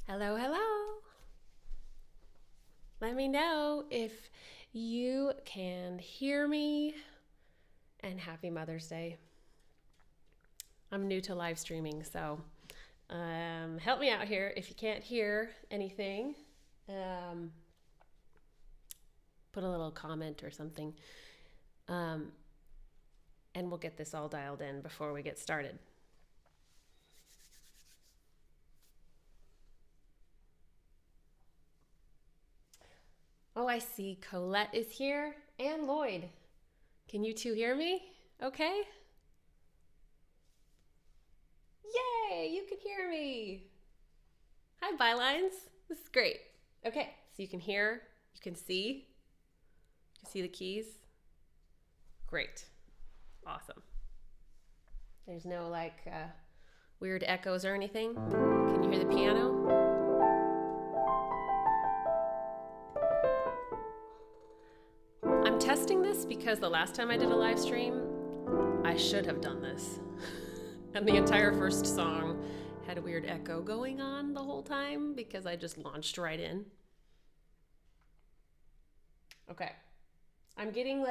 Hello, hello. Let me know if you can hear me, and happy Mother's Day. I'm new to live streaming, so help me out here. If you can't hear anything, put a little comment or something, and we'll get this all dialed in before we get started. Oh, I see Colette is here and Lloyd. Can you two hear me? Okay? Yay, you can hear me. Hi, Bylines. This is great. Okay, so you can hear, you can see. You can see the keys. Great. Awesome. There's no weird echoes or anything. Can you hear the piano? I'm testing this because the last time I did a live stream, I should have done this. And the entire first song had a weird echo going on the whole time because I just launched right in. Okay. I'm getting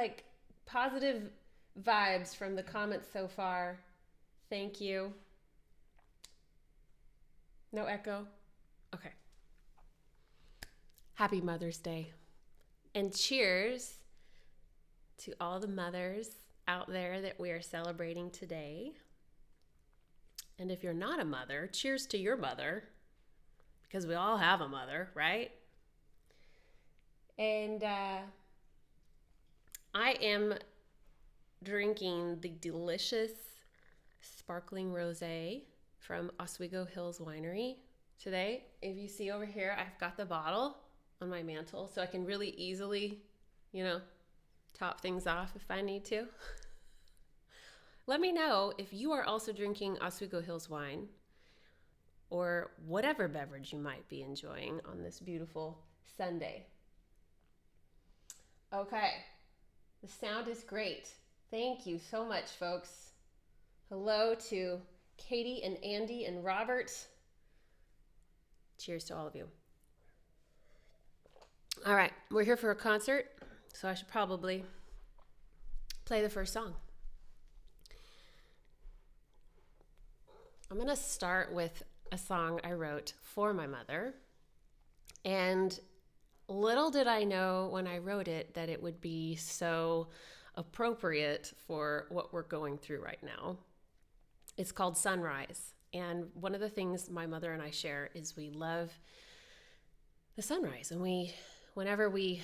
positive vibes from the comments so far. Thank you. No echo? Okay. Happy Mother's Day. And cheers to all the mothers out there that we are celebrating today. And if you're not a mother, cheers to your mother, because we all have a mother, right? And I am drinking the delicious sparkling rosé from Oswego Hills Winery today. If you see over here, I've got the bottle on my mantle so I can really easily, top things off if I need to. Let me know if you are also drinking Oswego Hills wine or whatever beverage you might be enjoying on this beautiful Sunday. Okay, the sound is great. Thank you so much, folks. Hello to Katie and Andy and Robert. Cheers to all of you. All right, we're here for a concert, so I should probably play the first song. I'm going to start with a song I wrote for my mother. And little did I know when I wrote it that it would be so appropriate for what we're going through right now. It's called Sunrise. And one of the things my mother and I share is we love the sunrise. And whenever we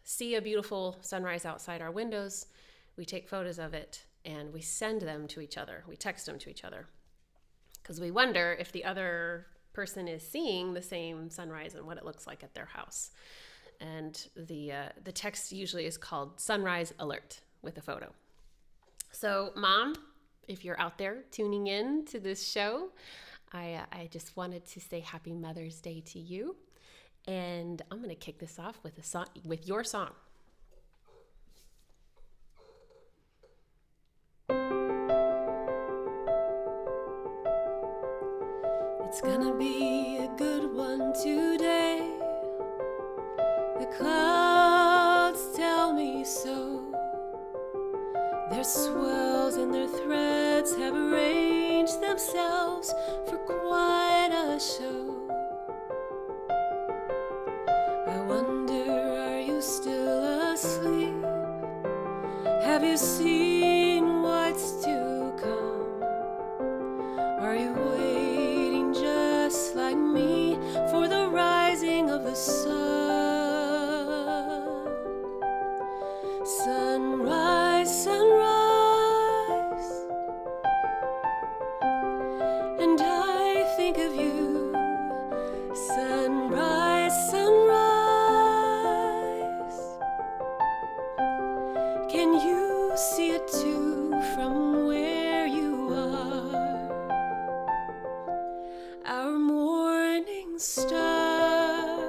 see a beautiful sunrise outside our windows, we take photos of it and we send them to each other. We text them to each other because we wonder if the other person is seeing the same sunrise and what it looks like at their house. And the text usually is called Sunrise Alert with a photo. So, Mom, if you're out there tuning in to this show, I just wanted to say Happy Mother's Day to you. And I'm going to kick this off with with your song. It's gonna be a good one today. The clouds tell me so. Their swells and their threads have arranged themselves for quite a show. I wonder, are you still asleep? Have you seen what's to come? Are you waiting just like me for the rising of the sun? Sunrise, sunrise, and I think of you. Sunrise, sunrise, can you see it too from where you are? Our morning star,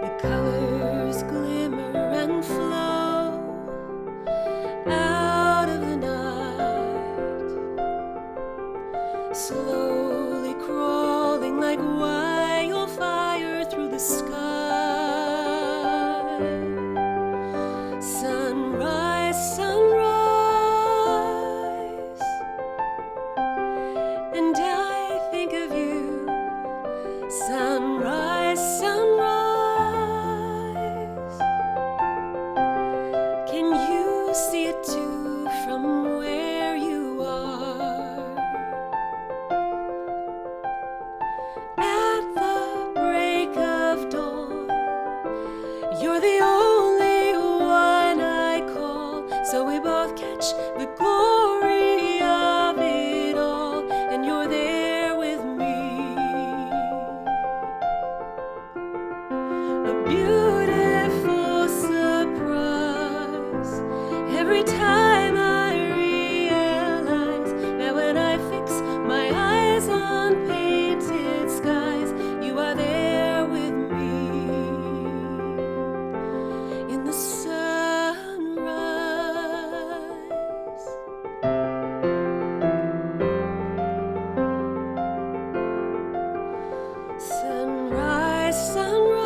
the colors glimmer and flow out of the night, slowly crawling like wildfire through the sky. Sunrise, sunrise, and I think of you. Sunrise, sunrise, can you see it too from where you are? At the break of dawn, you're the only one I call, so we both catch the glory of it all, and you're there with me. A beautiful surprise every time I realize that when I fix my eyes on painted skies, you are there with me in the sunrise. Sunrise, sunrise.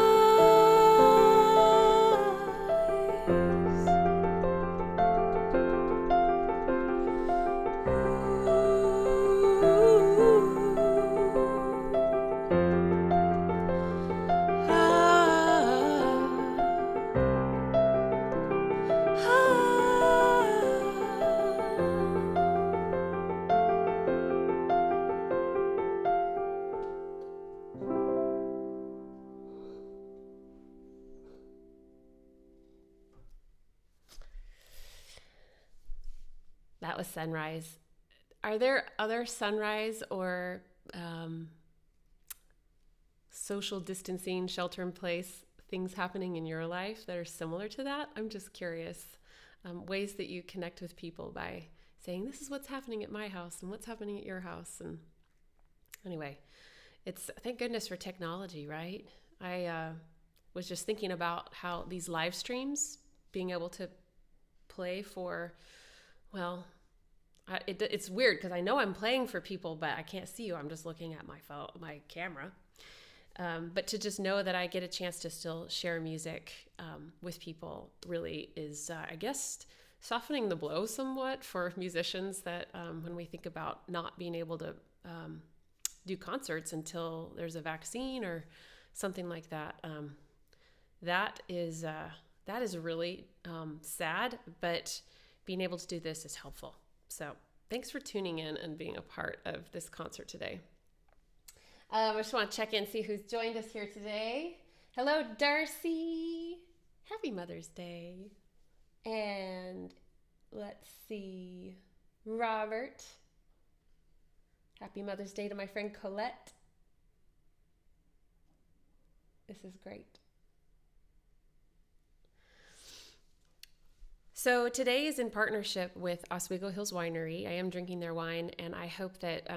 That was Sunrise. Are there other sunrise or social distancing, shelter in place things happening in your life that are similar to that? I'm just curious. Ways that you connect with people by saying, this is what's happening at my house and what's happening at your house. And anyway, it's thank goodness for technology, right? I was just thinking about how these live streams, being able to play for, well, it's weird because I know I'm playing for people, but I can't see you. I'm just looking at my phone, my camera. But to just know that I get a chance to still share music with people really is, I guess, softening the blow somewhat for musicians that when we think about not being able to do concerts until there's a vaccine or something like that. That is really sad, but being able to do this is helpful. So thanks for tuning in and being a part of this concert today. I just want to check in, see who's joined us here today. Hello, Darcy. Happy Mother's Day. And let's see, Robert. Happy Mother's Day to my friend Colette. This is great. So today is in partnership with Oswego Hills Winery. I am drinking their wine, and I hope that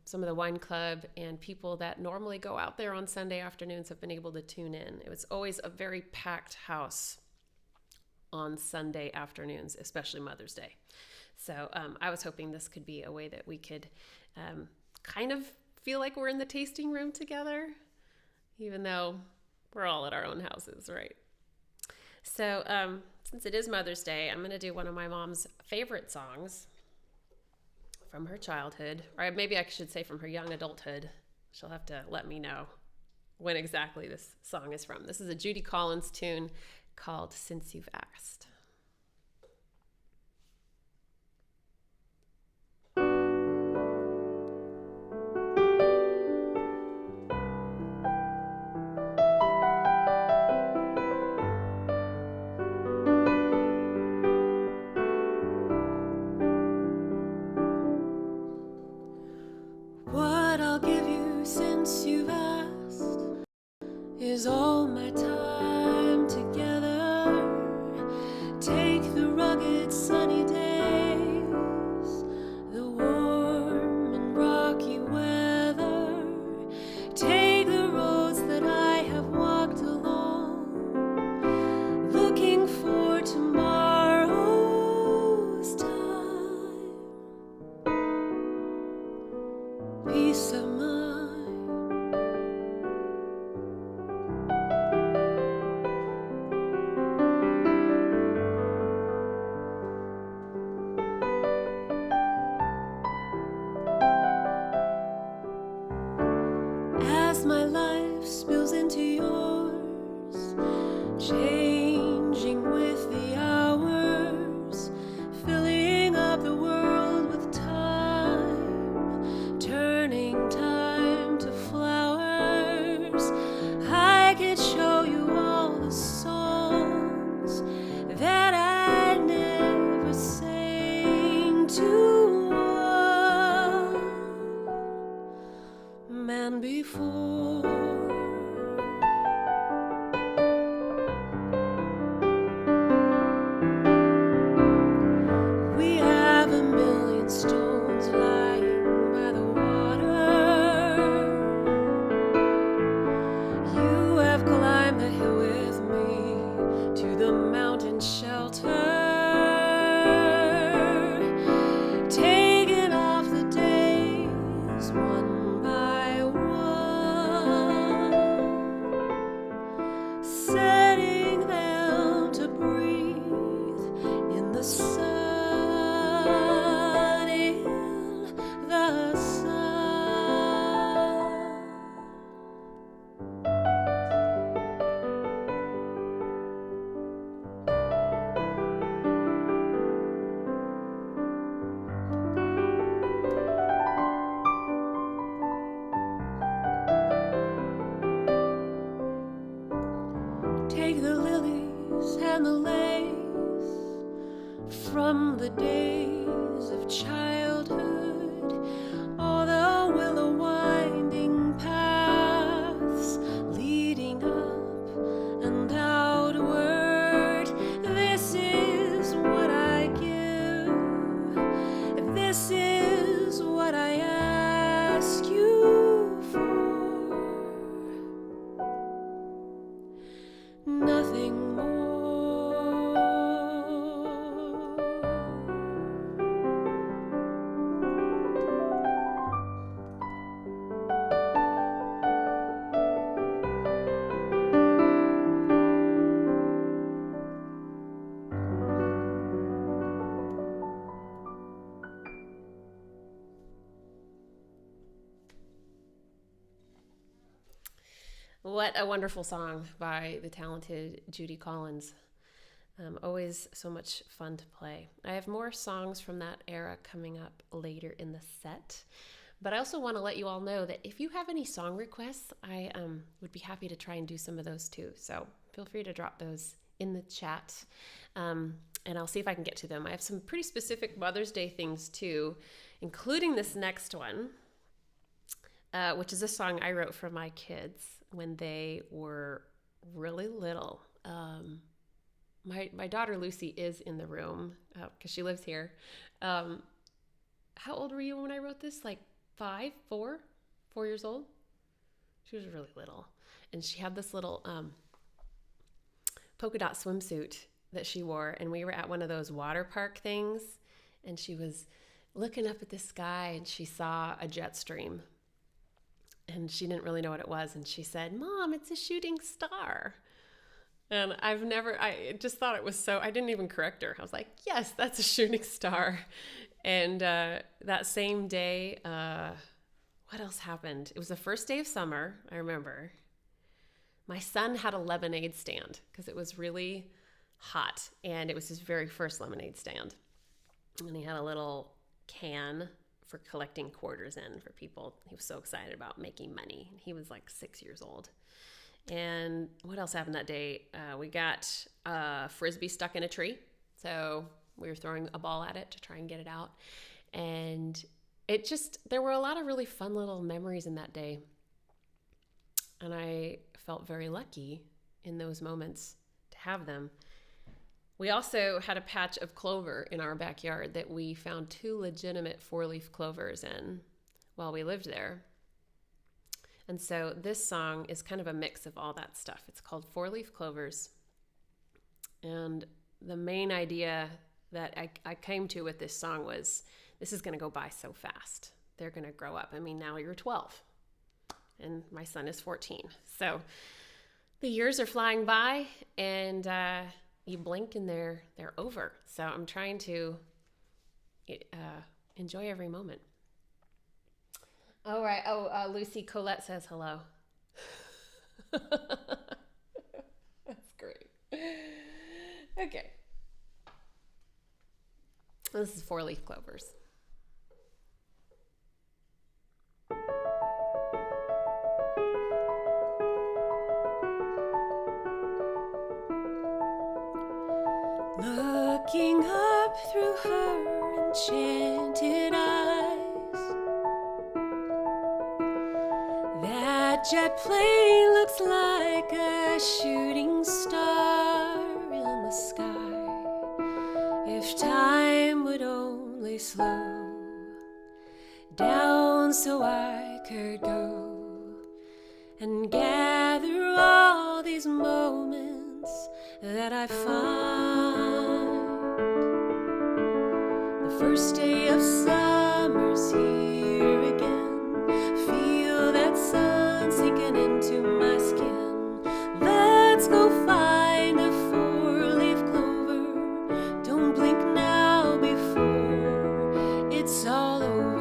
some of the wine club and people that normally go out there on Sunday afternoons have been able to tune in. It was always a very packed house on Sunday afternoons, especially Mother's Day. So I was hoping this could be a way that we could kind of feel like we're in the tasting room together, even though we're all at our own houses, right? So since it is Mother's Day, I'm going to do one of my mom's favorite songs from her childhood, or maybe I should say from her young adulthood. She'll have to let me know when exactly this song is from. This is a Judy Collins tune called Since You've Asked. Is all my time together. Take the rugged sunny days, the warm and rocky weather. Take the roads that I have walked along, looking for tomorrow's time. Peace of mind. as my life spills into yours, changing with the hours, filling up the world with time, turning time to flowers. I could show you all the songs that I never sang to a man before. We have a million stones lying by the water. You have climbed the hill with me to the mountain shelter, taking off the days one by one, setting them to breathe in the sun, in the sun. Take the lilies and the lace from the days of childhood, all the willow winding paths leading up and outward. This is what I give, this is what I ask you for, nothing more. What a wonderful song by the talented Judy Collins. Always so much fun to play. I have more songs from that era coming up later in the set. But I also want to let you all know that if you have any song requests, I would be happy to try and do some of those too. So feel free to drop those in the chat, and I'll see if I can get to them. I have some pretty specific Mother's Day things too, including this next one, which is a song I wrote for my kids when they were really little. My daughter Lucy is in the room because she lives here. How old were you when I wrote this? Like 4 years old? She was really little. And she had this little polka dot swimsuit that she wore. And we were at one of those water park things. And she was looking up at the sky and she saw a jet stream. And she didn't really know what it was. And she said, "Mom, it's a shooting star." And I just thought it was so, I didn't even correct her. I was like, yes, that's a shooting star. And that same day, what else happened? It was the first day of summer, I remember. My son had a lemonade stand because it was really hot. And it was his very first lemonade stand. And he had a little can for collecting quarters in for people. He was so excited about making money. He was like 6 years old. And what else happened that day? We got a Frisbee stuck in a tree. So we were throwing a ball at it to try and get it out. And there were a lot of really fun little memories in that day. And I felt very lucky in those moments to have them. We also had a patch of clover in our backyard that we found 2 legitimate 4-leaf clovers in while we lived there. And so this song is kind of a mix of all that stuff. It's called 4-Leaf Clovers. And the main idea that I came to with this song was, this is going to go by so fast. They're going to grow up. I mean, now you're 12 and my son is 14. So the years are flying by and you blink and they're over. So I'm trying to enjoy every moment. All right. Lucy Colette says hello. That's great. Okay. This is four-leaf clovers. Looking up through her enchanted eyes, that jet plane looks like a shooting star in the sky. If time would only slow down so I could go and gather all these moments that I find. The first day of summer's here again. Feel that sun sinking into my skin. Let's go find a four-leaf clover. Don't blink now before it's all over.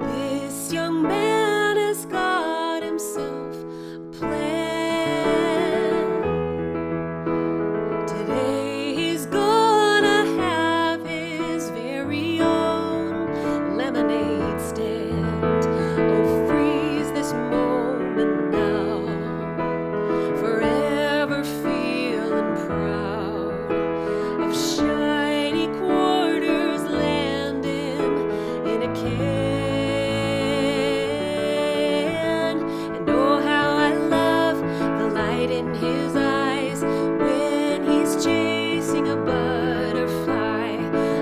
This young man has got himself a plan. Today he's gonna have his very own lemonade stand. Oh, freeze this moment now, forever feeling proud of shiny quarters landing in a can. And oh, how I love the light in his eyes when he's chasing a butterfly.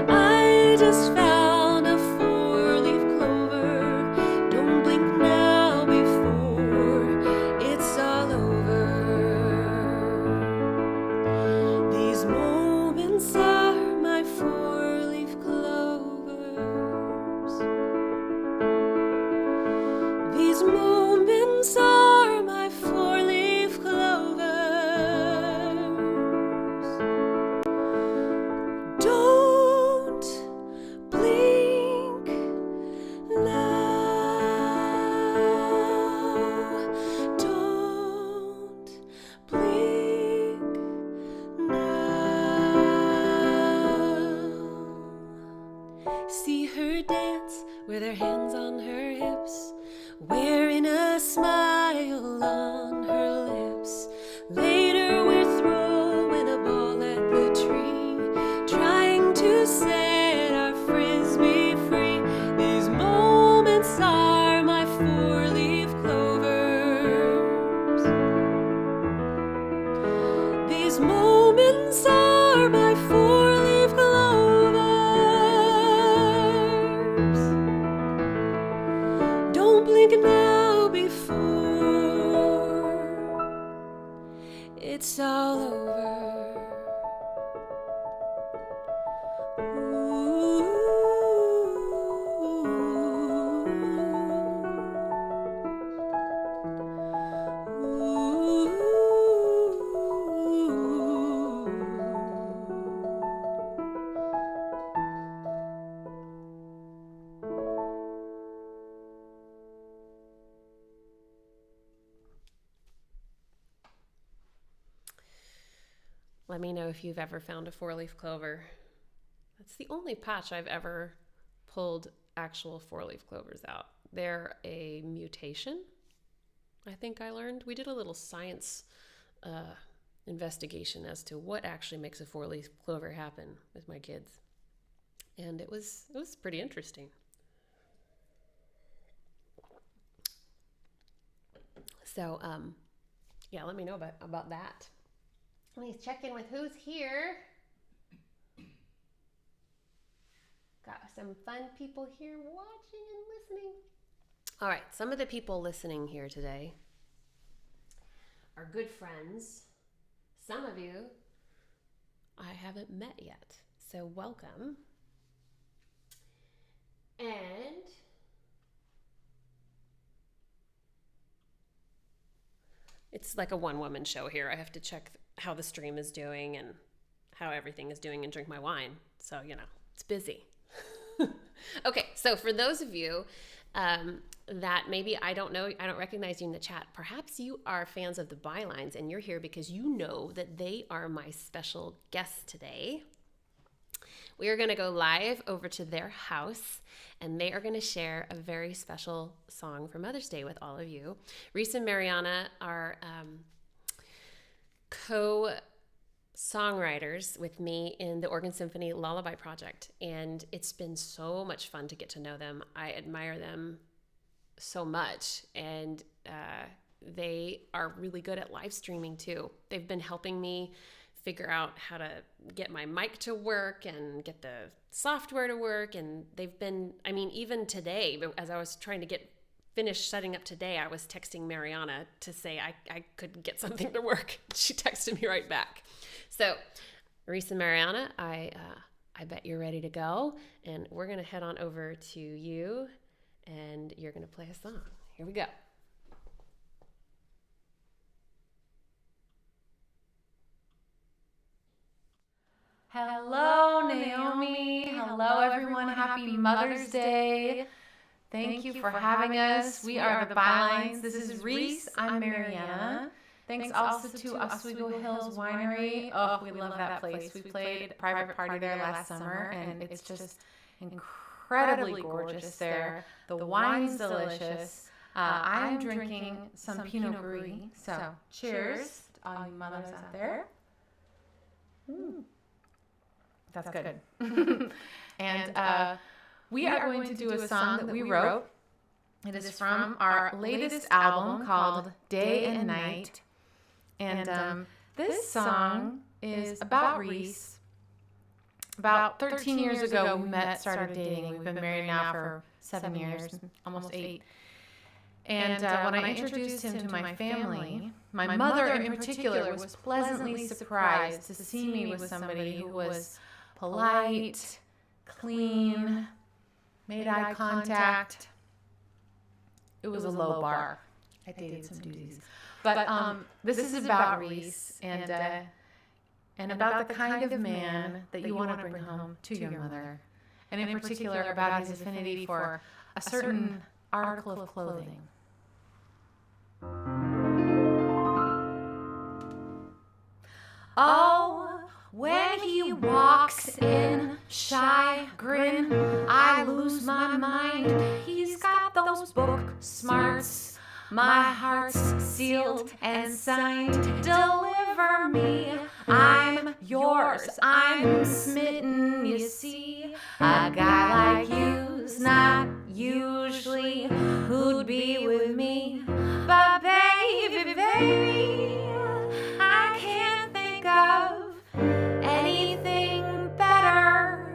I just found a four-leaf clover. Don't blink now before it's all over. These moments are my four-leaf clovers. These moments are my four-leaf clovers. Don't blink now. Don't blink now. See her dance with her hands on her hips, wearing a smile on her lips. Later we're throwing a ball at the tree, trying to set our frisbee free. These moments are my four-leaf clovers. These moments are my four-leaf clovers. Don't blink now before it's all over. Let me know if you've ever found a four-leaf clover. That's the only patch I've ever pulled actual four-leaf clovers out. They're a mutation, I think I learned. We did a little science investigation as to what actually makes a four-leaf clover happen with my kids. And it was pretty interesting. So, yeah, let me know about that. Let me check in with who's here. Got some fun people here watching and listening. All right, some of the people listening here today are good friends. Some of you I haven't met yet, so welcome. And it's like a one-woman show here. I have to check how the stream is doing and how everything is doing and drink my wine. So, it's busy. Okay, so for those of you that maybe I don't recognize you in the chat, perhaps you are fans of the Bylines and you're here because you know that they are my special guests today. We are going to go live over to their house, and they are going to share a very special song for Mother's Day with all of you. Reese and Mariana are co-songwriters with me in the Organ Symphony Lullaby Project, and it's been so much fun to get to know them. I admire them so much, and they are really good at live streaming too. They've been helping me figure out how to get my mic to work and get the software to work. And they've been, even today, as I was trying to finish setting up today, I was texting Mariana to say I couldn't get something to work. She texted me right back. So, Reese and Mariana, I bet you're ready to go. And we're going to head on over to you, and you're going to play a song. Here we go. Hello, Naomi. Hello, everyone. Happy Mother's Day. Thank you for having us. We are the Bylines. This is Reese. I'm Mariana. Thanks also to Oswego Hills Winery. Oh, we love that place. We played a private party there last summer, and it's just incredibly gorgeous there. The wine's delicious. I'm drinking some Pinot Gris. So, cheers to all you mothers out there. That's good. And we are going to do a song that we wrote. It is from our latest album called Day and Night. And this song is about Reese. About 13 years ago, we met, started dating. We've been married now for 7 years, almost 8. And when I introduced him to my family, my mother in particular was pleasantly surprised to see me with somebody who was polite, clean, made eye contact. It was a low bar. I dated some doozies. But this is about Reese and about the kind of man that you want to bring home to your mother. And in particular about his affinity for a certain article of clothing. Oh, when he walks in, shy grin, I lose my mind. He's got those book smarts. My heart's sealed and signed. Deliver me, I'm yours. I'm smitten, you see. A guy like you's not usually who'd be with me. But baby, I can't think of anything better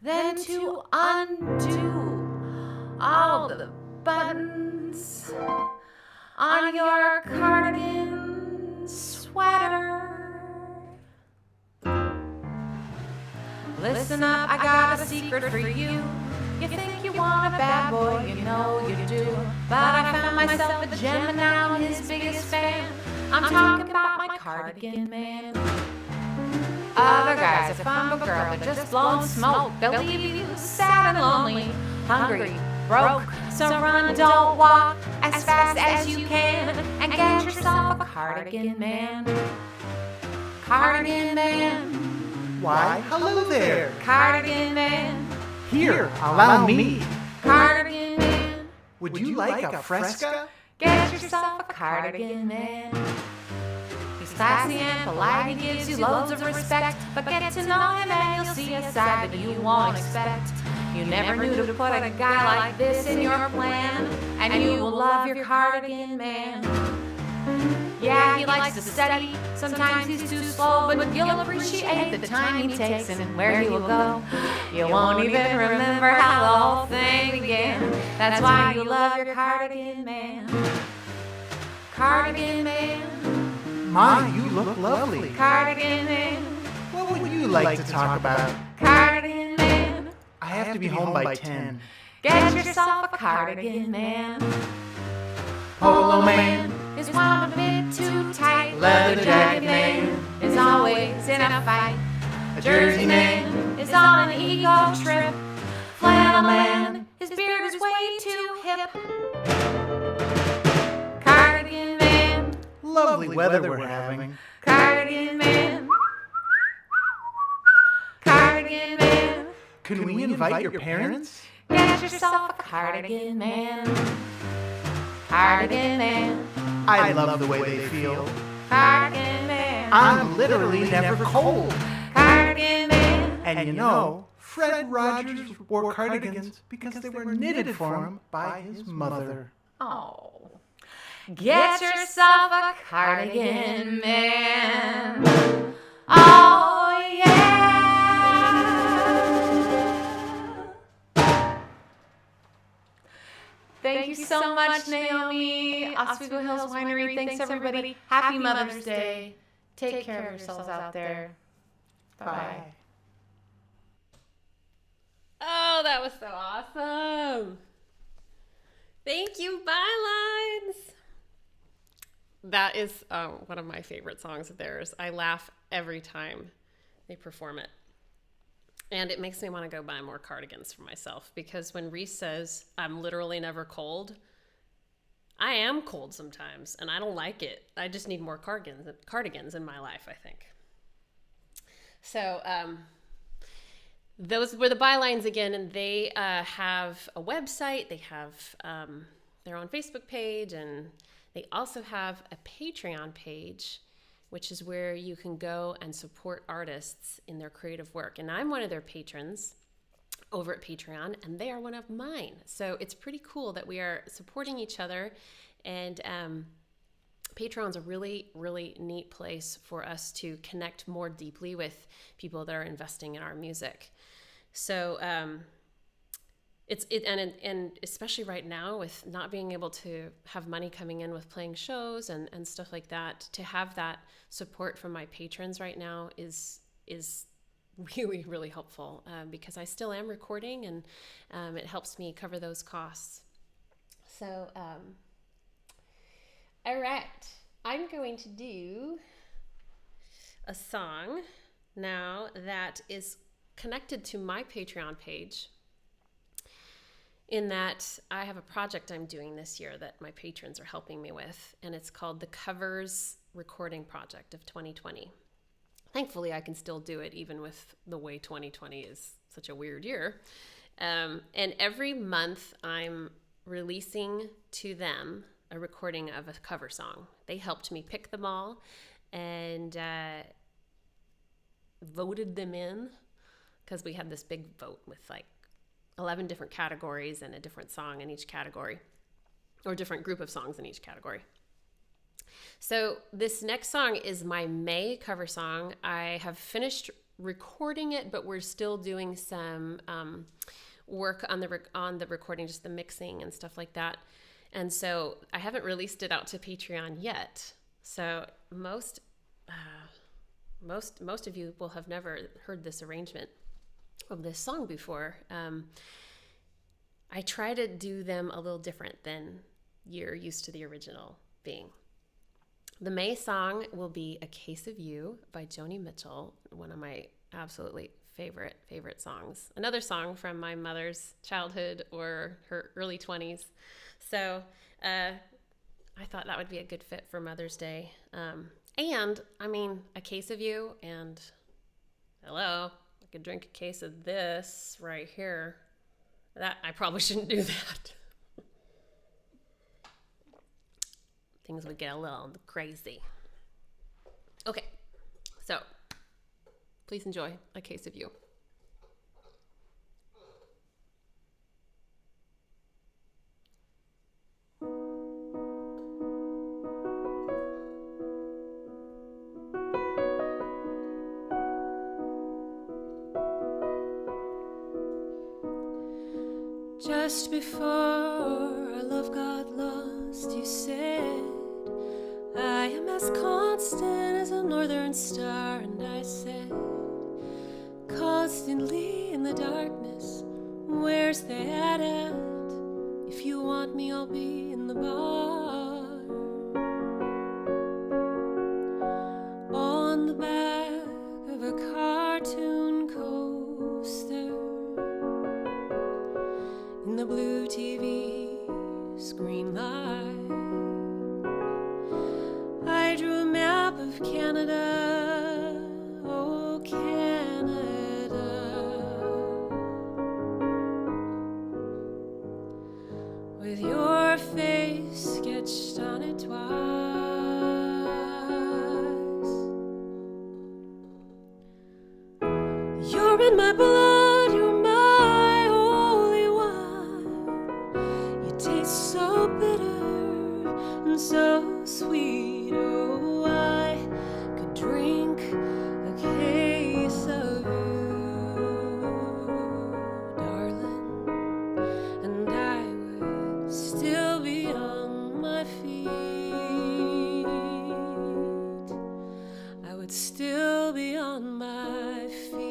than to undo all the buttons on your cardigan sweater. Listen up, I got a secret for you. You think you want a bad boy, you know you do. But I found myself a gem and now I'm his biggest fan. I'm talking about my Cardigan Man. Other guys are fun, but girl, they're just blowing smoke. They'll leave you sad and lonely, hungry, broke. So run, don't walk, as fast as you can, and get yourself a Cardigan Man. Cardigan Man. Why, hello there. Cardigan Man. Here, allow me. Cardigan Man. Would you like a fresca? Get yourself a Cardigan Man. He's classy and polite, he gives you loads of respect. But get to know him and you'll see a side that you won't expect. You never knew to put a guy like this in your plan, and you will love your Cardigan Man. Yeah, he likes to study, sometimes he's too slow, but you'll appreciate the time he takes and where he will go. You won't even remember how the whole thing began. That's why you love your Cardigan Man. Cardigan Man. My, you look lovely. Cardigan Man. What would you like to talk about? Cardigan Man. I have to be home by 10. Get yourself a Cardigan Man. Polo Man is is wound a bit too tight. Leather jacket man is always in a fight. a Jersey man, Is on an ego trip. Flannel man, his beard is way too hip. Cardigan man, lovely weather we're having. cardigan man, cardigan man. Could we invite your parents? Get yourself a cardigan man, cardigan man, I love the way they feel. cardigan man, I'm literally never cold. cardigan man. And you know, Fred Rogers wore cardigans because they were knitted for him by his mother. Oh, get yourself a cardigan man. Oh yeah. Thank you so much, Naomi. Oswego Hills Winery. Thanks, everybody. Happy Mother's Day. Take care of yourselves out there. Bye. Oh, that was so awesome. Thank you, Bylines. That is one of my favorite songs of theirs. I laugh every time they perform it. And it makes me want to go buy more cardigans for myself, because when Reese says, I'm literally never cold, I am cold sometimes, and I don't like it. I just need more cardigans in my life, I think. So those were the Bylines again, and they have a website. They have their own Facebook page, and they also have a Patreon page, which is where you can go and support artists in their creative work. And I'm one of their patrons over at Patreon, and they are one of mine. So it's pretty cool that we are supporting each other. And Patreon's a really, really neat place for us to connect more deeply with people that are investing in our music. So and especially right now with not being able to have money coming in with playing shows and stuff like that, to have that support from my patrons right now is really, really helpful, because I still am recording, and it helps me cover those costs. So, all right, I'm going to do a song now that is connected to my Patreon page, in that I have a project I'm doing this year that my patrons are helping me with, and it's called the Covers Recording Project of 2020. Thankfully, I can still do it even with the way 2020 is such a weird year. And every month I'm releasing to them a recording of a cover song. They helped me pick them all and voted them in, because we had this big vote with like 11 different categories and a different song in each category, or a different group of songs in each category. So this next song is my May cover song. I have finished recording it, but we're still doing some work on the recording, just the mixing and stuff like that. And so I haven't released it out to Patreon yet. So most of you will have never heard this arrangement of this song before. I try to do them a little different than you're used to the original being. The May song will be A Case of You by Joni Mitchell, one of my absolutely favorite songs. Another song from my mother's childhood or her early 20s. So I thought that would be a good fit for Mother's Day. And I mean, A Case of You, and hello, I could drink a case of this right here. That I probably shouldn't do that. Things would get a little crazy. Okay, so please enjoy A Case of You. Just before our love got lost, you said, I am as constant as a northern star. And I said, constantly in the darkness, where's that at? If you want me, I'll be in the bar. in the blue TV screen light. I drew a map of Canada, oh Canada, with your face sketched on it twice. You're in my blood, you're my holy wine. You taste so bitter and so sweet. Oh, I could drink a case of you, darling, and I would still be on my feet. I would still be on my feet.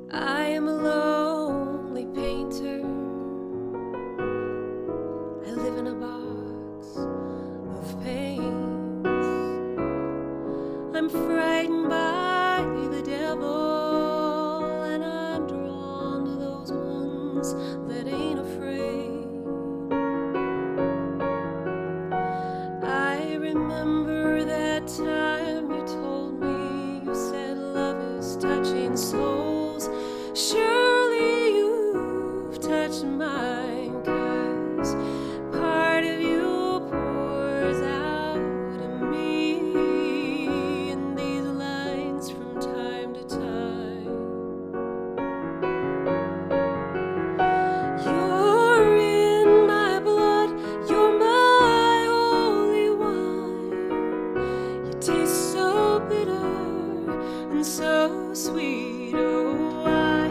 I am a lonely painter. I live in a box of paints. I'm frightened by the devil, and I'm drawn to those ones that ain't afraid. I remember that time you told me, you said love is touching souls. Surely you've touched mine, 'cause part of you pours out of me in these lines from time to time. You're in my blood, you're my holy wine. You taste so bitter and so sweet. Oh, I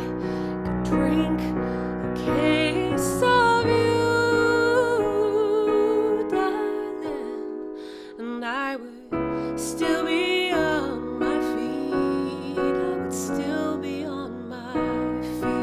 could drink a case of you, darling, and I would still be on my feet. I would still be on my feet.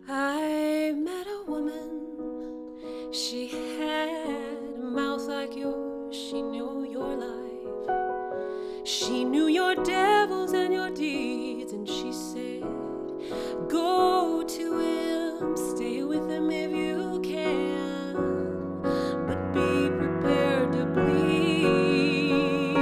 I met a woman, she had a mouth like yours, she knew your life, she knew your devils and your deeds, and she said, go to him, stay with him if you can, but be prepared to bleed.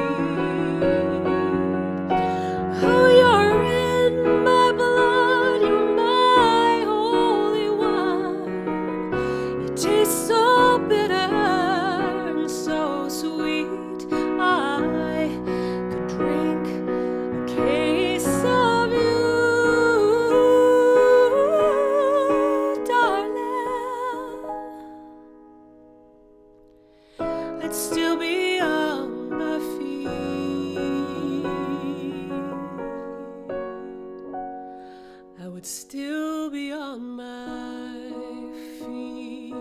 Oh, you're in my blood, you're my holy wine. You taste so bitter and so sweet. I could drink a case of you, darling. I'd still be on my feet. I would still be on my feet.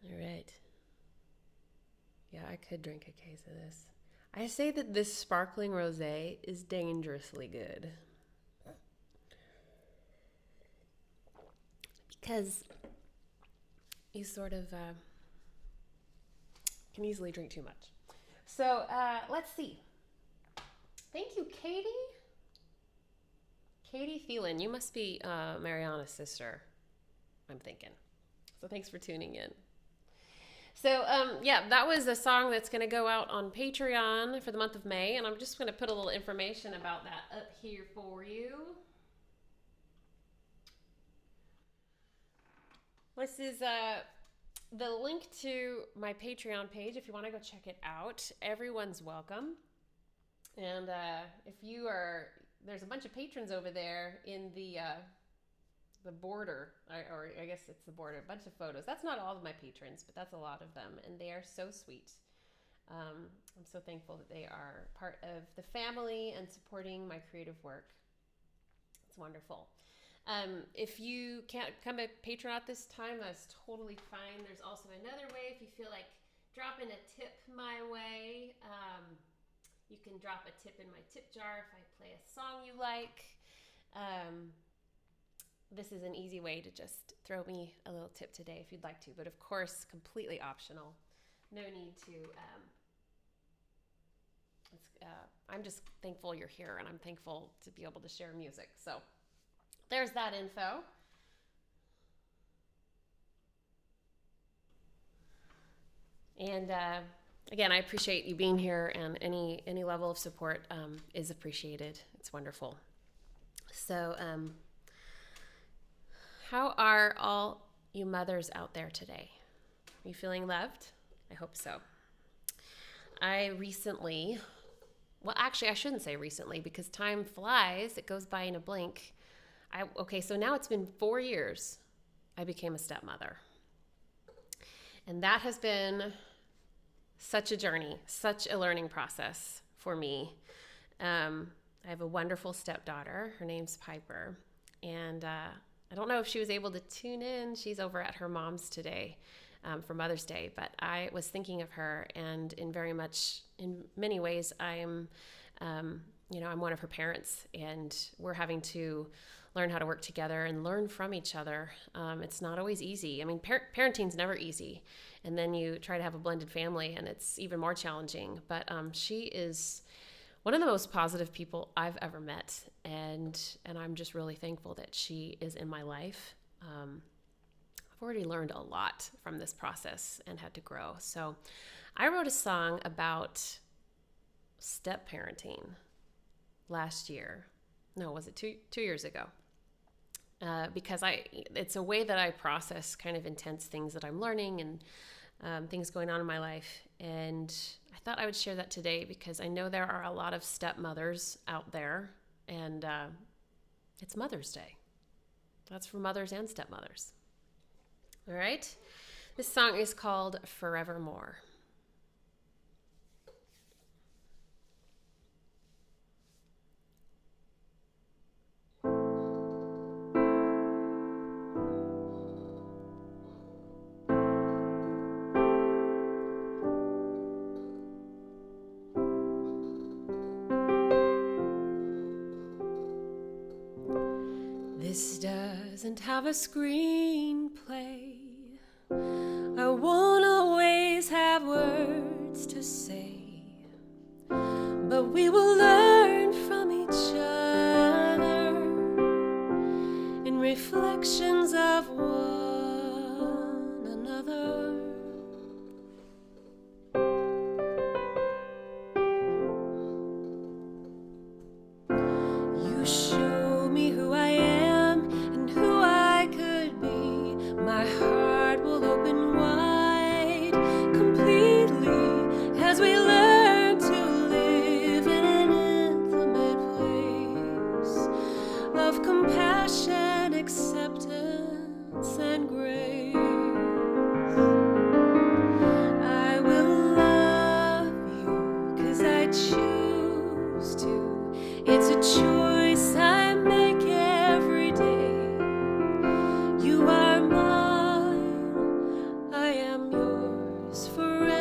All right. Yeah, I could drink a case of this. I say that this sparkling rosé is dangerously good. Because you sort of can easily drink too much. So let's see. Thank you, Katie. Katie Thielen. You must be Mariana's sister, I'm thinking. So thanks for tuning in. So, yeah, that was a song that's going to go out on Patreon for the month of May, and I'm just going to put a little information about that up here for you. This is the link to my Patreon page. If you want to go check it out, everyone's welcome. And there's a bunch of patrons over there in the border, or I guess it's the border, a bunch of photos. That's not all of my patrons, but that's a lot of them, and they are so sweet. I'm so thankful that they are part of the family and supporting my creative work. It's wonderful. If you can't become a patron at this time, that's totally fine. There's also another way. If you feel like dropping a tip my way, you can drop a tip in my tip jar if I play a song you like. This is an easy way to just throw me a little tip today if you'd like to, but of course, completely optional. No need to. I'm just thankful you're here, and I'm thankful to be able to share music. So there's that info. And again, I appreciate you being here, and any level of support is appreciated. It's wonderful. So how are all you mothers out there today? Are you feeling loved? I hope so. I shouldn't say recently because time flies. It goes by in a blink. So now it's been 4 years I became a stepmother. And that has been such a journey, such a learning process for me. I have a wonderful stepdaughter. Her name's Piper. And I don't know if she was able to tune in. She's over at her mom's today for Mother's Day. But I was thinking of her, and in many ways, I'm one of her parents, and we're having to learn how to work together and learn from each other. It's not always easy. I mean, parenting's never easy. And then you try to have a blended family, and it's even more challenging. But she is one of the most positive people I've ever met. And I'm just really thankful that she is in my life. I've already learned a lot from this process and had to grow. So I wrote a song about step parenting last year. No, was it 2 years ago? Because it's a way that I process kind of intense things that I'm learning and things going on in my life. And I thought I would share that today because I know there are a lot of stepmothers out there, and it's Mother's Day. That's for mothers and stepmothers. All right. This song is called Forevermore. This doesn't have a screenplay. I won't always have words to say, but we will learn from each other in reflections of one another. You show me who I am and who I could be. My heart will open wide completely as we learn to live in an intimate place of compassion, acceptance, and grace. I will love you 'cause I choose to. It's a choice I make every day. You are mine, I am yours forevermore.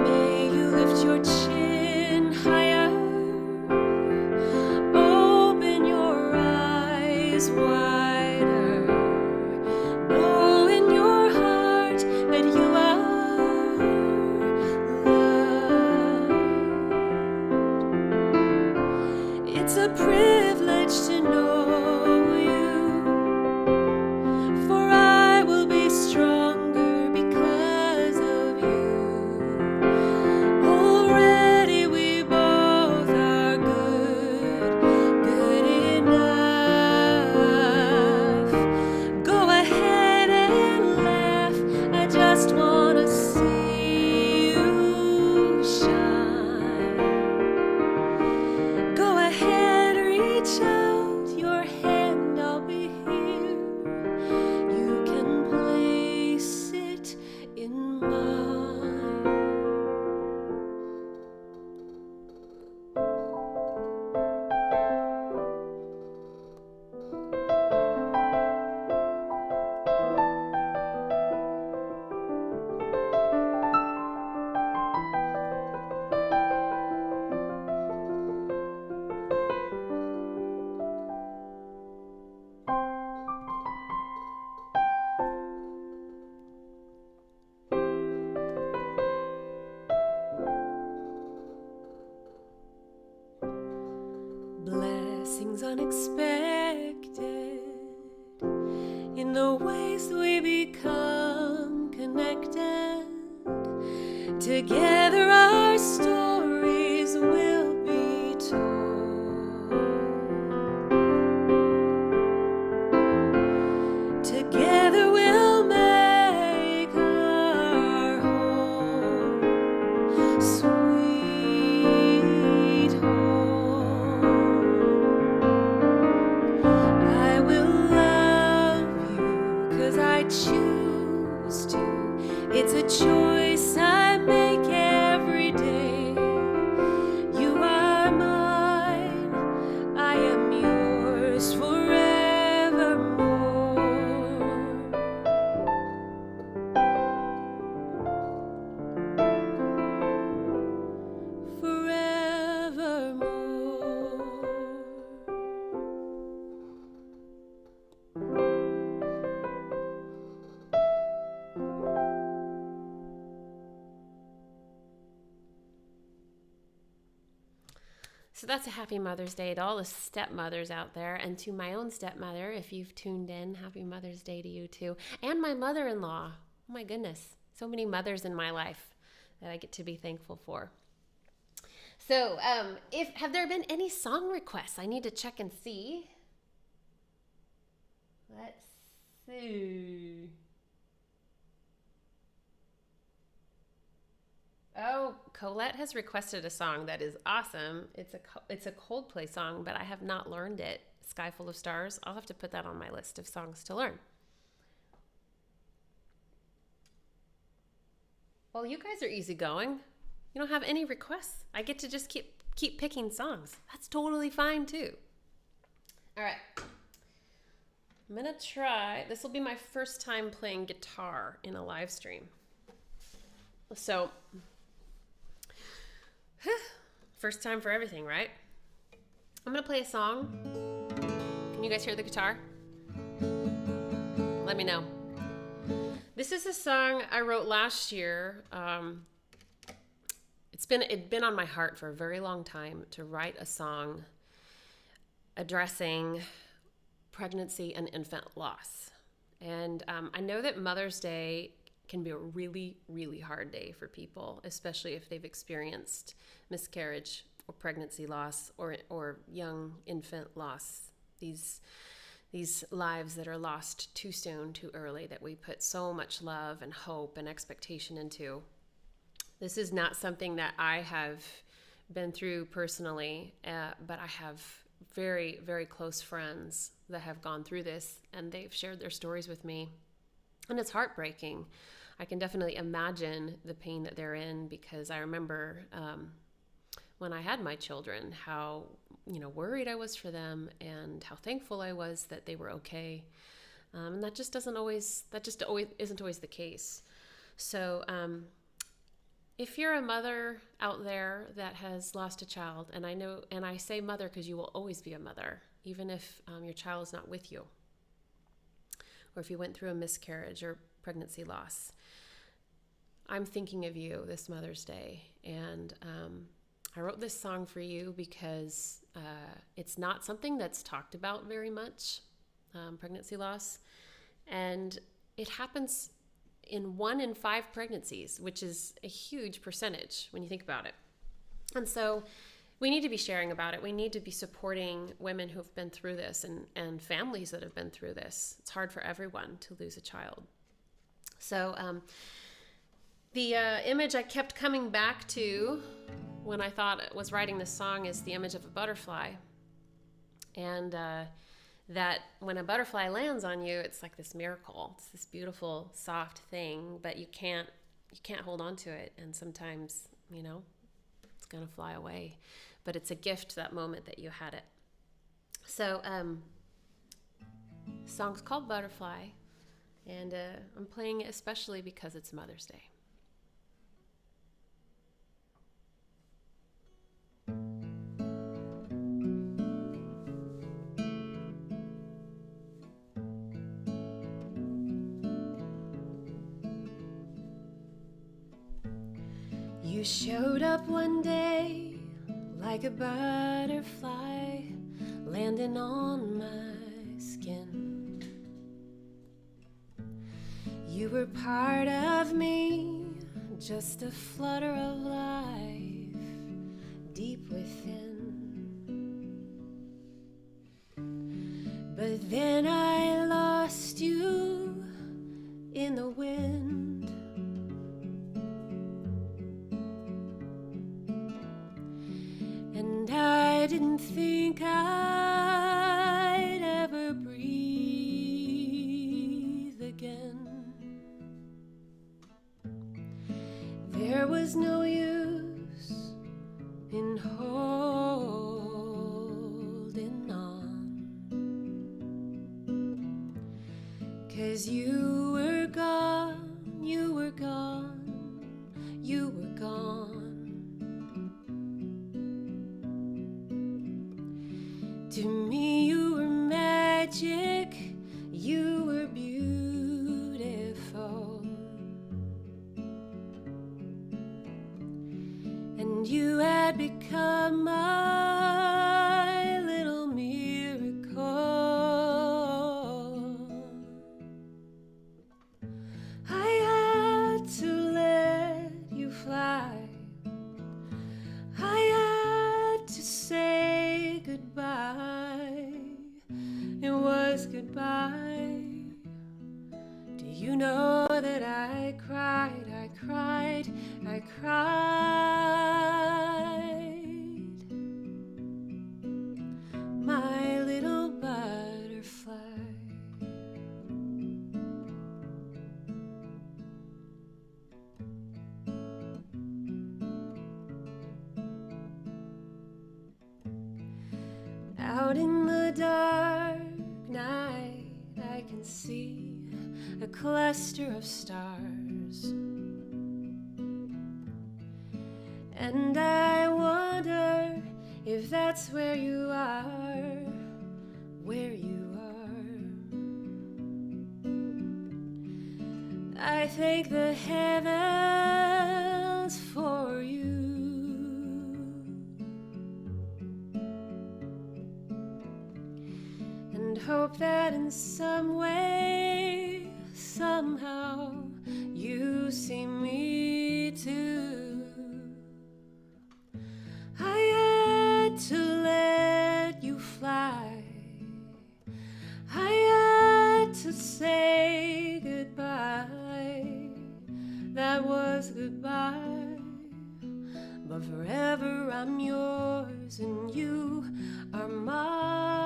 May you lift your chin higher, open your eyes wider, know in your heart that you are loved. It's a privilege to know you, for I will be stronger because of you. just wanna see you shine. Go ahead, reach out your hand, I'll be here. You can place it in mine. Blessings unexpected in the ways we become connected. Together our stories will be told. Together we'll make our home sweet home. I will love you 'cause I choose to. It's a choice I make every day. You are mine, I am yours forevermore. So that's a happy Mother's Day to all the stepmothers out there, and to my own stepmother, if you've tuned in, happy Mother's Day to you too. And my mother-in-law. Oh my goodness, so many mothers in my life that I get to be thankful for. So, have there been any song requests? I need to check and see. Let's see. Oh, Colette has requested a song that is awesome. It's a Coldplay song, but I have not learned it. Sky Full of Stars. I'll have to put that on my list of songs to learn. Well, you guys are easygoing. You don't have any requests. I get to just keep picking songs. That's totally fine too. All right. I'm gonna try. This will be my first time playing guitar in a live stream. So, first time for everything, right? I'm gonna play a song. Can you guys hear the guitar? Let me know. This is a song I wrote last year. It'd been on my heart for a very long time to write a song addressing pregnancy and infant loss. And I know that Mother's Day can be a really, really hard day for people, especially if they've experienced miscarriage or pregnancy loss or young infant loss. These lives that are lost too soon, too early, that we put so much love and hope and expectation into. This is not something that I have been through personally, but I have very, very close friends that have gone through this, and they've shared their stories with me. And it's heartbreaking. I can definitely imagine the pain that they're in, because I remember when I had my children, how worried I was for them and how thankful I was that they were okay. And that just isn't always the case. So if you're a mother out there that has lost a child, and I say mother because you will always be a mother, even if your child is not with you, or if you went through a miscarriage or pregnancy loss, I'm thinking of you this Mother's Day. And I wrote this song for you because it's not something that's talked about very much, pregnancy loss. And it happens in 1 in 5 pregnancies, which is a huge percentage when you think about it. And so we need to be sharing about it. We need to be supporting women who have been through this and families that have been through this. It's hard for everyone to lose a child. So The image I kept coming back to when I thought I was writing this song is the image of a butterfly. And that when a butterfly lands on you, it's like this miracle. It's this beautiful, soft thing, but you can't hold on to it. And sometimes, it's going to fly away. But it's a gift, that moment that you had it. So, the song's called Butterfly, and I'm playing it especially because it's Mother's Day. You showed up one day like a butterfly landing on my skin. You were part of me, just a flutter of life deep within. But then I lost you in the wind. And I didn't think I'd ever breathe again. There was no use in holding on, 'cause you were gone, you were gone, you were gone. To me, you were magic, you were beautiful, and you had become my little miracle. I had to let you fly. I had to say goodbye. It was goodbye. Do you know that I cried, I cried, I cried? My little butterfly. Out in the dark night, I can see a cluster of stars, and I wonder if that's where you are, where you are. I thank the heavens for you, and hope that in some way, somehow, you see me too. I had to let you fly. I had to say goodbye. That was goodbye. But forever I'm yours and you are mine.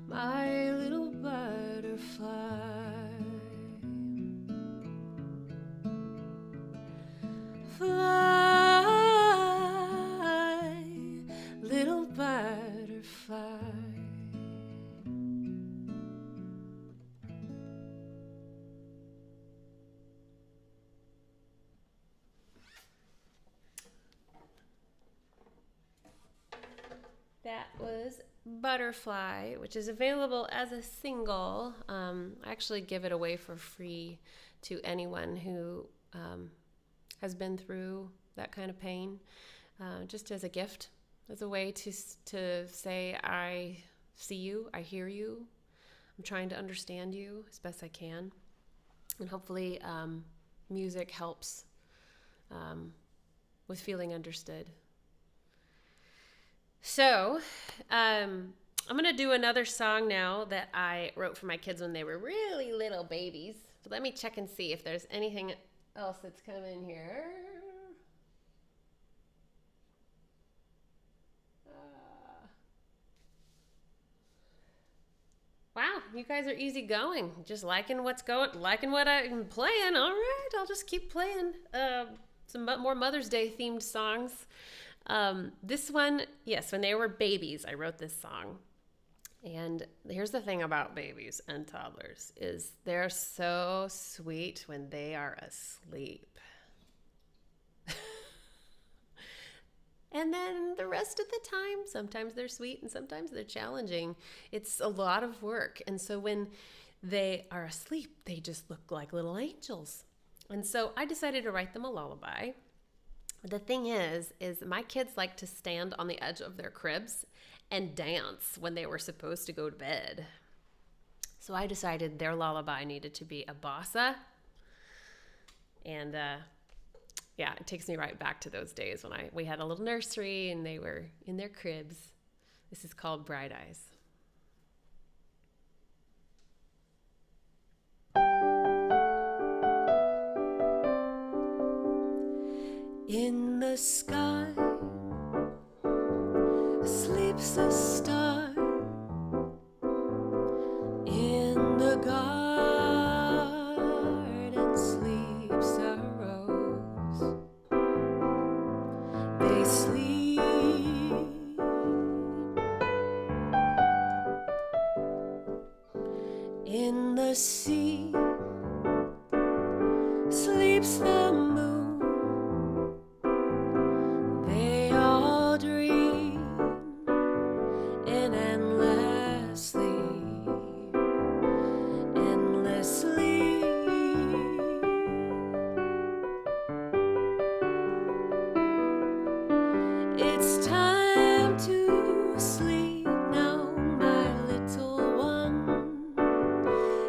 My little butterfly. Fly, little butterfly. That was Butterfly, which is available as a single. I actually give it away for free to anyone who has been through that kind of pain, just as a gift, as a way to say, I see you, I hear you, I'm trying to understand you as best I can. And hopefully music helps with feeling understood. So I'm going to do another song now that I wrote for my kids when they were really little babies. So let me check and see if there's anything else that's come in here. Wow, you guys are easygoing. Just liking what I'm playing. All right, I'll just keep playing some more Mother's Day themed songs. This one, yes, when they were babies, I wrote this song. And here's the thing about babies and toddlers is they're so sweet when they are asleep. And then the rest of the time, sometimes they're sweet and sometimes they're challenging. It's a lot of work. And so when they are asleep, they just look like little angels. And so I decided to write them a lullaby. The thing is my kids like to stand on the edge of their cribs and dance when they were supposed to go to bed. So I decided their lullaby needed to be a bossa. And yeah, it takes me right back to those days when we had a little nursery and they were in their cribs. This is called Bright Eyes. In the sky sleeps a star. In the garden sleeps a rose. They sleep in the sea. Sleeps the moon. They all dream in endless sleep, endless sleep. It's time to sleep now, my little one.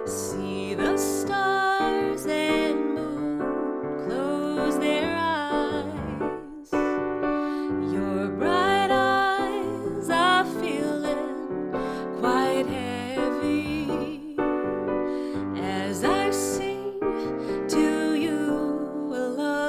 See the stars and moon close their eyes. Your bright eyes are feeling quite heavy as I sing to you a lullaby.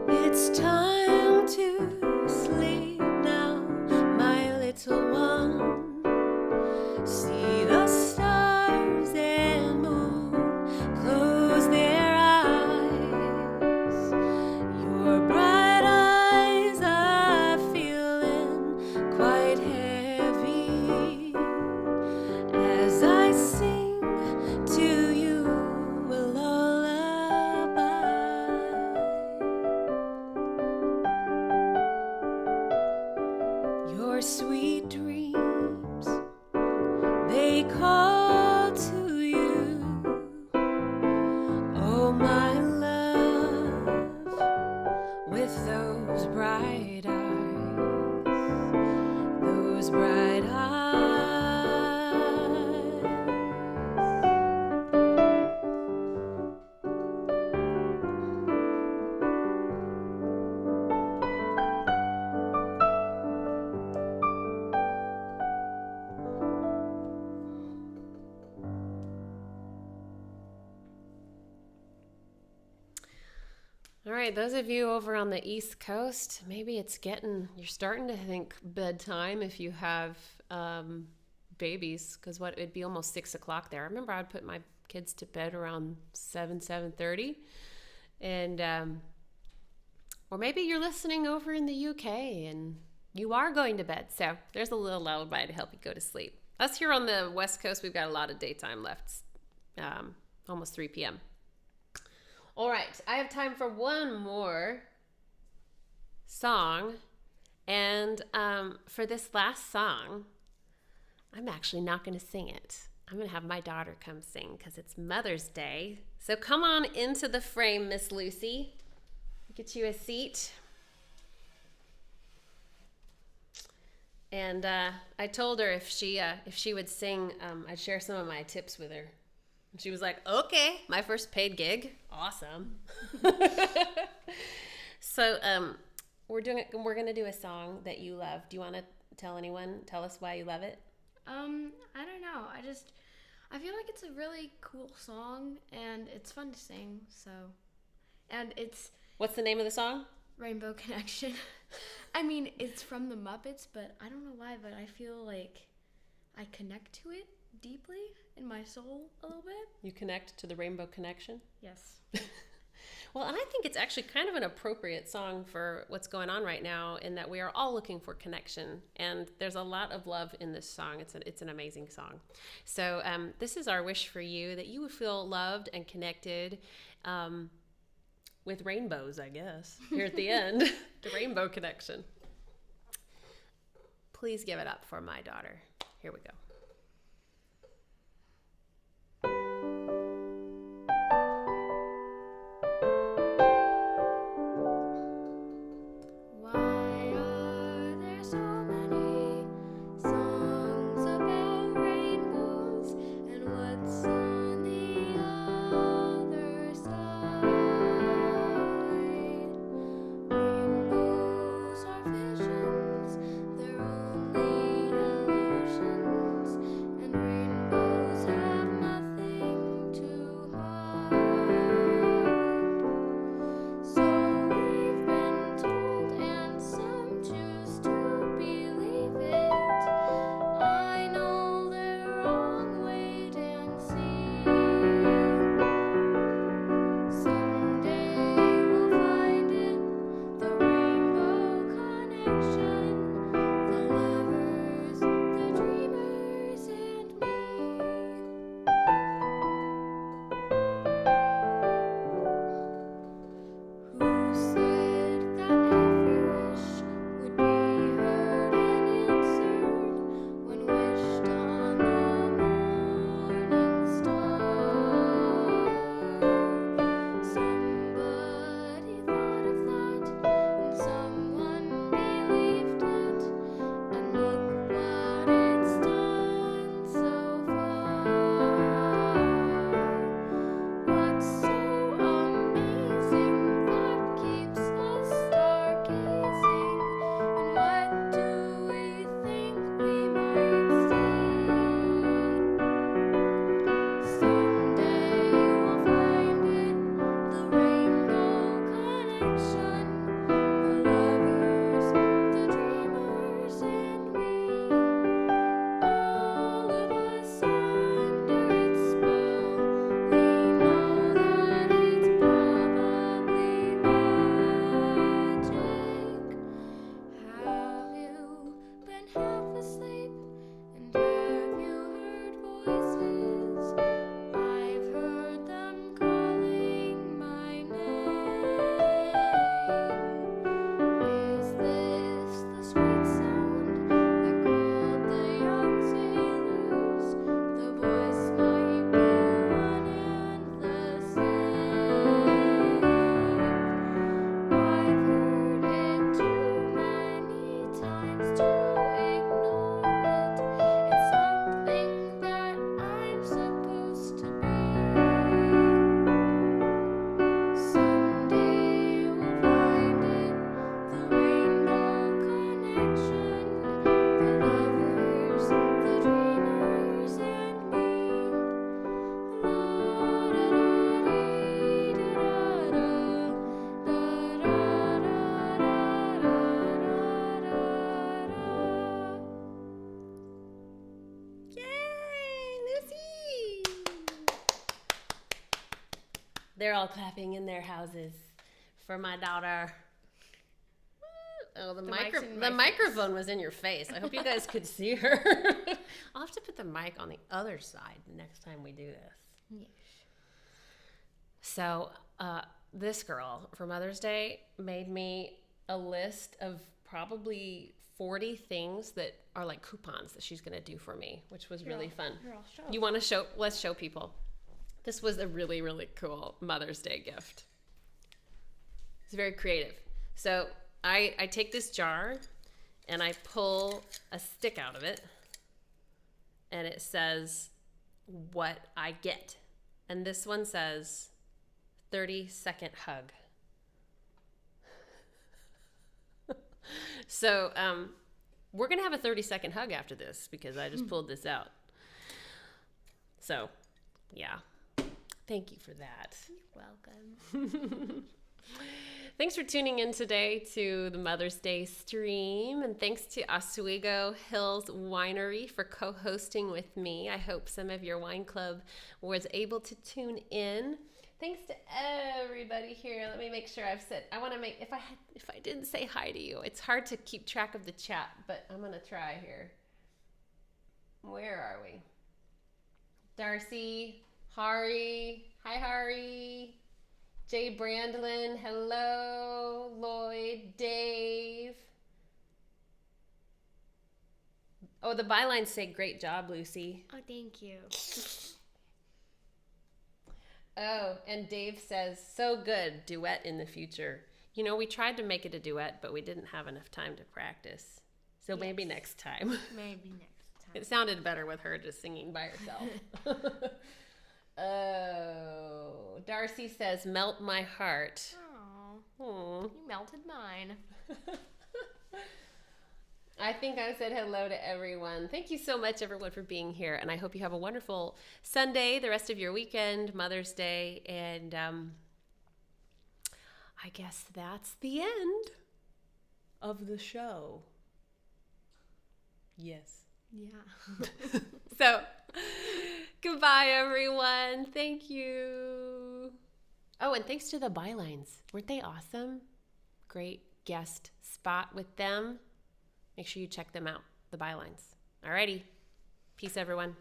It's time to sleep now, my little one. See the stars and moon close their eyes. Your bright eyes are feeling quite heavy as I sing to you a lullaby. Your sweet dreams, they call to you. Oh, my love, with those bright eyes, those bright eyes. All right, those of you over on the East Coast, maybe you're starting to think bedtime if you have babies, because it'd be almost 6 o'clock there. I remember I'd put my kids to bed around 7:30, and Or maybe you're listening over in the UK and you are going to bed. So there's a little lullaby to help you go to sleep. Us here on the West Coast, we've got a lot of daytime left, almost 3 p.m. All right, I have time for one more song. And for this last song, I'm actually not going to sing it. I'm going to have my daughter come sing because it's Mother's Day. So come on into the frame, Miss Lucy. Get you a seat. And I told her if she would sing, I'd share some of my tips with her. And she was like, "Okay, my first paid gig, awesome." So we're gonna do a song that you love. Do you want to tell us why you love it? I don't know. I feel like it's a really cool song and it's fun to sing. So, and it's. What's the name of the song? Rainbow Connection. I mean, it's from the Muppets, but I don't know why, but I feel like I connect to it deeply in my soul a little bit. You connect to the Rainbow Connection? Yes. Well, and I think it's actually kind of an appropriate song for what's going on right now in that we are all looking for connection. And there's a lot of love in this song. It's an amazing song. So this is our wish for you, that you would feel loved and connected with rainbows, I guess, here at the end. The Rainbow Connection. Please give it up for my daughter. Here we go. They're all clapping in their houses for my daughter. Oh, the mic's in the my microphone was in your face. I hope you guys could see her. I'll have to put the mic on the other side next time we do this. Yes. So, this girl for Mother's Day made me a list of probably 40 things that are like coupons that she's going to do for me, which was really fun. Here, I'll show. You want to show? Let's show people. This was a really, really cool Mother's Day gift. It's very creative. So I take this jar and I pull a stick out of it, and it says what I get. And this one says 30-second hug. So we're going to have a 30-second hug after this because I just pulled this out. So, yeah. Thank you for that. You're welcome. Thanks for tuning in today to the Mother's Day stream. And thanks to Oswego Hills Winery for co-hosting with me. I hope some of your wine club was able to tune in. Thanks to everybody here. Let me make sure I've said, I want to make, if I didn't say hi to you, it's hard to keep track of the chat, but I'm going to try here. Where are we? Darcy, Hari, hi Hari, Jay Brandlin, hello, Lloyd, Dave. Oh, the bylines say, great job, Lucy. Oh, thank you. Oh, and Dave says, so good, duet in the future. You know, we tried to make it a duet, but we didn't have enough time to practice. So maybe next time. Maybe next time. It sounded better with her just singing by herself. Oh, Darcy says, melt my heart. Oh, you melted mine. I think I said hello to everyone. Thank you so much, everyone, for being here. And I hope you have a wonderful Sunday, the rest of your weekend, Mother's Day. And I guess that's the end of the show. Yes. Yeah. So, goodbye, everyone. Thank you. Oh, and thanks to the bylines. Weren't they awesome? Great guest spot with them. Make sure you check them out, the bylines. Alrighty. Peace, everyone.